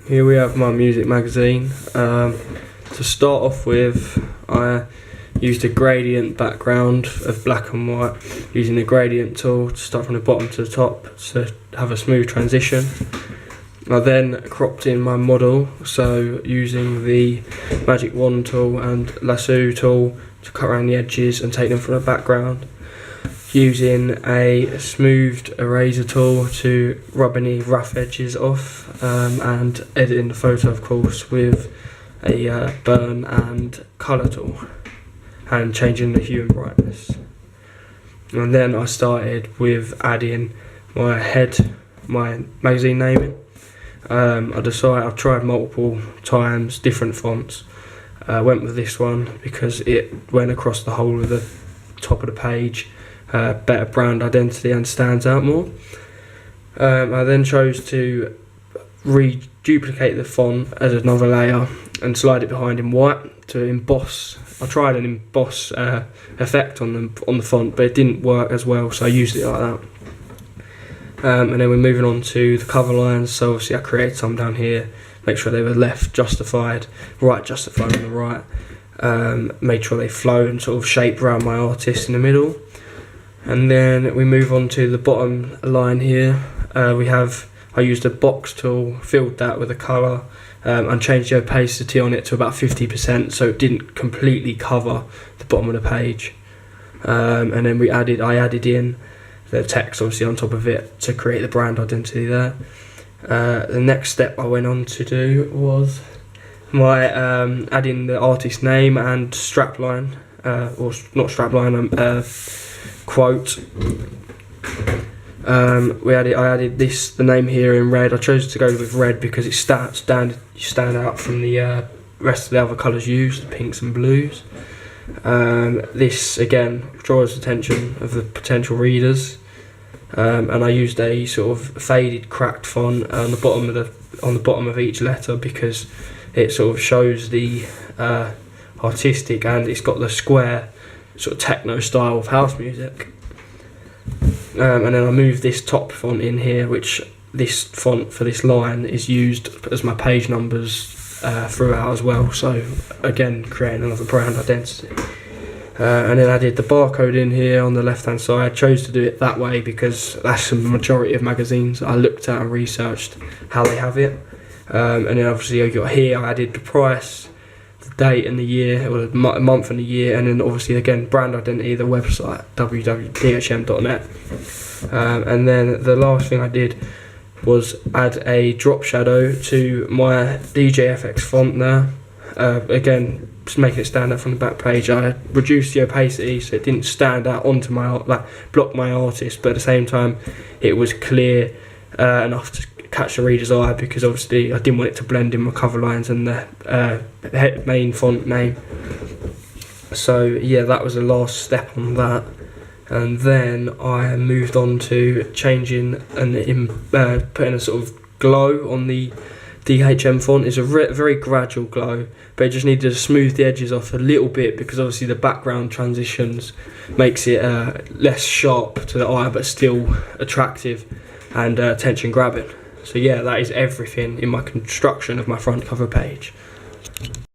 Here we have my music magazine. To start off with, I used a gradient background of black and white, using the gradient tool to start from the bottom to the top to have a smooth transition. I then cropped in my model, so using the magic wand tool and lasso tool to cut around the edges and take them from the background. Using a smoothed eraser tool to rub any rough edges off, and editing the photo, of course, with a burn and colour tool, and changing the hue and brightness. And then I started with adding my magazine naming. I've tried multiple times, different fonts. Went with this one because it went across the whole of the top of the page. Better brand identity and stands out more. I then chose to duplicate the font as another layer and slide it behind in white to emboss. I tried an emboss effect on the font, but it didn't work as well, so I used it like that. And then we're moving on to the cover lines. So obviously I created some down here, make sure they were left justified, right justified on the right. Made sure they flow and sort of shape around my artist in the middle. And then we move on to the bottom line here. I used a box tool, filled that with a colour, and changed the opacity on it to about 50%, so it didn't completely cover the bottom of the page. And then I added in the text obviously on top of it to create the brand identity there. The next step I went on to do was my adding the artist name and strapline, or not strapline, quote. I added the name here in red. I chose to go with red because it stand out from the rest of the other colours used, pinks and blues. This again draws the attention of the potential readers, and I used a sort of faded, cracked font on the bottom of each letter because it sort of shows the artistic, and it's got the square sort of techno style of house music. And then I moved this top font in here, which this font for this line is used as my page numbers throughout as well, so again creating another brand identity. And then I did the barcode in here on the left hand side. I chose to do it that way because that's the majority of magazines I looked at and researched how they have it. And then obviously I got here, I added the price, the date and the year, or the month and the year, and then obviously again brand identity, the website www.dhm.net. And then the last thing I did was add a drop shadow to my DJFX font there. Again, just making it stand out from the back page. I reduced the opacity so it didn't stand out onto block my artist, but at the same time it was clear enough to catch the reader's eye, because obviously I didn't want it to blend in my cover lines and the main font name. So yeah, that was the last step on that. And then I moved on to changing and putting a sort of glow on the DHM font. It's a very gradual glow, but it just needed to smooth the edges off a little bit because obviously the background transitions makes it less sharp to the eye but still attractive and attention grabbing. So yeah, that is everything in my construction of my front cover page.